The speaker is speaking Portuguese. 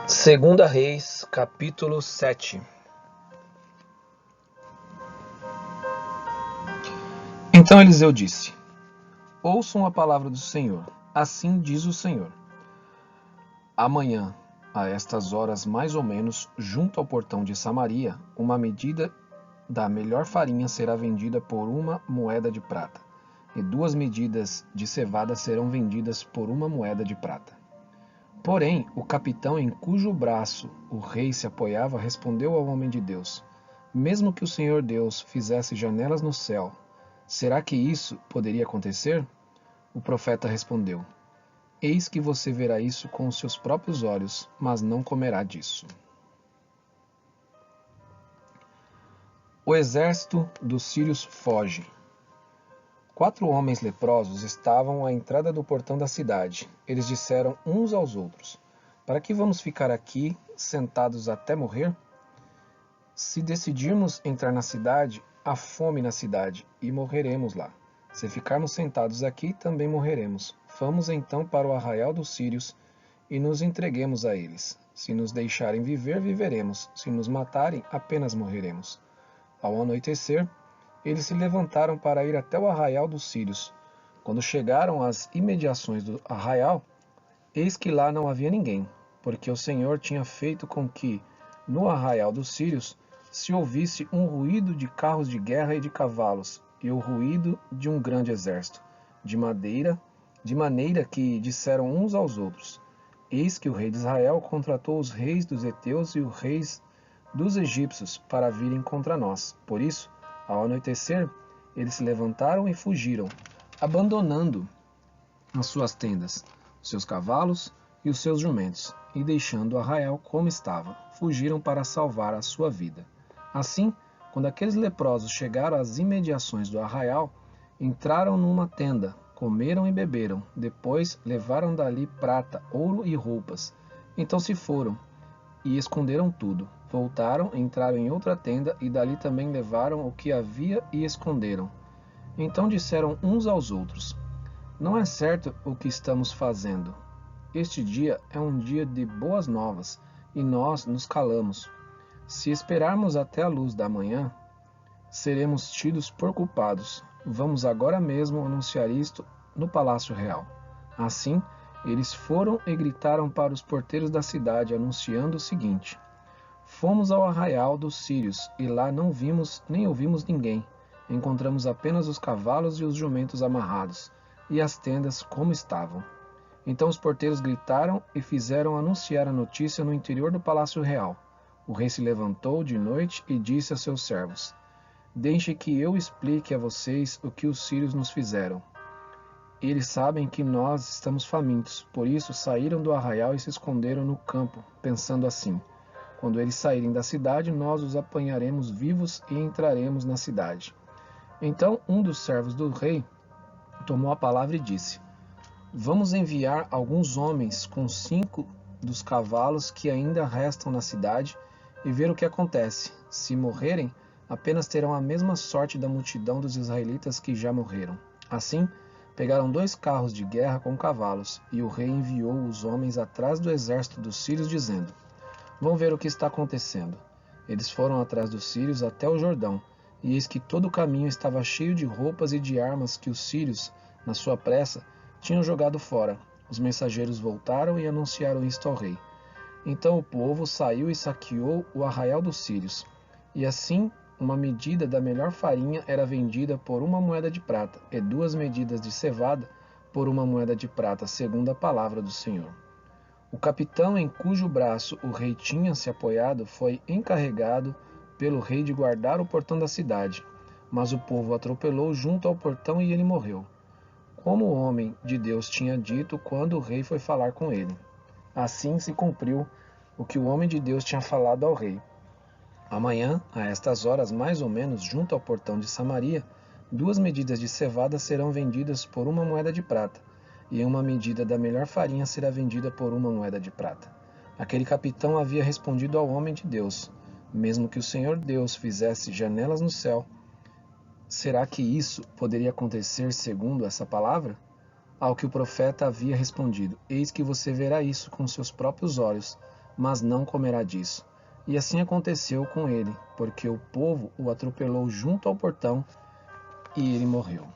Segunda Reis, capítulo 7. Então Eliseu disse: Ouçam a palavra do Senhor. Assim diz o Senhor: Amanhã, a estas horas mais ou menos, junto ao portão de Samaria, uma medida da melhor farinha será vendida por 1 moeda de prata, e 2 medidas de cevada serão vendidas por 1 moeda de prata. Porém, o capitão em cujo braço o rei se apoiava respondeu ao homem de Deus: Mesmo que o Senhor Deus fizesse janelas no céu, será que isso poderia acontecer? O profeta respondeu: Eis que você verá isso com os seus próprios olhos, mas não comerá disso. O exército dos sírios foge. 4 homens leprosos estavam à entrada do portão da cidade. Eles disseram uns aos outros: Para que vamos ficar aqui, sentados até morrer? Se decidirmos entrar na cidade, há fome na cidade, e morreremos lá. Se ficarmos sentados aqui, também morreremos. Vamos então para o arraial dos sírios e nos entreguemos a eles. Se nos deixarem viver, viveremos. Se nos matarem, apenas morreremos. Ao anoitecer, eles se levantaram para ir até o arraial dos sírios. Quando chegaram às imediações do arraial, eis que lá não havia ninguém, porque o Senhor tinha feito com que, no arraial dos sírios, se ouvisse um ruído de carros de guerra e de cavalos, e o ruído de um grande exército, de maneira que disseram uns aos outros: Eis que o rei de Israel contratou os reis dos heteus e os reis dos egípcios para virem contra nós. Por isso, ao anoitecer, eles se levantaram e fugiram, abandonando as suas tendas, os seus cavalos e os seus jumentos, e deixando o arraial como estava, fugiram para salvar a sua vida. Assim, quando aqueles leprosos chegaram às imediações do arraial, entraram numa tenda, comeram e beberam, depois levaram dali prata, ouro e roupas. Então se foram e esconderam tudo. Voltaram, entraram em outra tenda e dali também levaram o que havia e esconderam. Então disseram uns aos outros: Não é certo o que estamos fazendo. Este dia é um dia de boas novas e nós nos calamos. Se esperarmos até a luz da manhã, seremos tidos por culpados. Vamos agora mesmo anunciar isto no Palácio Real. Assim, eles foram e gritaram para os porteiros da cidade, anunciando o seguinte: Fomos ao arraial dos sírios, e lá não vimos nem ouvimos ninguém. Encontramos apenas os cavalos e os jumentos amarrados, e as tendas como estavam. Então os porteiros gritaram e fizeram anunciar a notícia no interior do palácio real. O rei se levantou de noite e disse a seus servos: Deixe que eu explique a vocês o que os sírios nos fizeram. Eles sabem que nós estamos famintos, por isso saíram do arraial e se esconderam no campo, pensando assim: Quando eles saírem da cidade, nós os apanharemos vivos e entraremos na cidade. Então um dos servos do rei tomou a palavra e disse: Vamos enviar alguns homens com 5 dos cavalos que ainda restam na cidade e ver o que acontece. Se morrerem, apenas terão a mesma sorte da multidão dos israelitas que já morreram. Assim, pegaram 2 carros de guerra com cavalos, e o rei enviou os homens atrás do exército dos sírios, dizendo: Vão ver o que está acontecendo. Eles foram atrás dos sírios até o Jordão, e eis que todo o caminho estava cheio de roupas e de armas que os sírios, na sua pressa, tinham jogado fora. Os mensageiros voltaram e anunciaram isto ao rei. Então o povo saiu e saqueou o arraial dos sírios. E assim, uma medida da melhor farinha era vendida por 1 moeda de prata, e 2 medidas de cevada por 1 moeda de prata, segundo a palavra do Senhor. O capitão em cujo braço o rei tinha se apoiado foi encarregado pelo rei de guardar o portão da cidade, mas o povo o atropelou junto ao portão e ele morreu, como o homem de Deus tinha dito quando o rei foi falar com ele. Assim se cumpriu o que o homem de Deus tinha falado ao rei. Amanhã, a estas horas mais ou menos, junto ao portão de Samaria, 2 medidas de cevada serão vendidas por 1 moeda de prata, e 1 medida da melhor farinha será vendida por 1 moeda de prata. Aquele capitão havia respondido ao homem de Deus: Mesmo que o Senhor Deus fizesse janelas no céu, será que isso poderia acontecer segundo essa palavra? Ao que o profeta havia respondido: Eis que você verá isso com seus próprios olhos, mas não comerá disso. E assim aconteceu com ele, porque o povo o atropelou junto ao portão e ele morreu.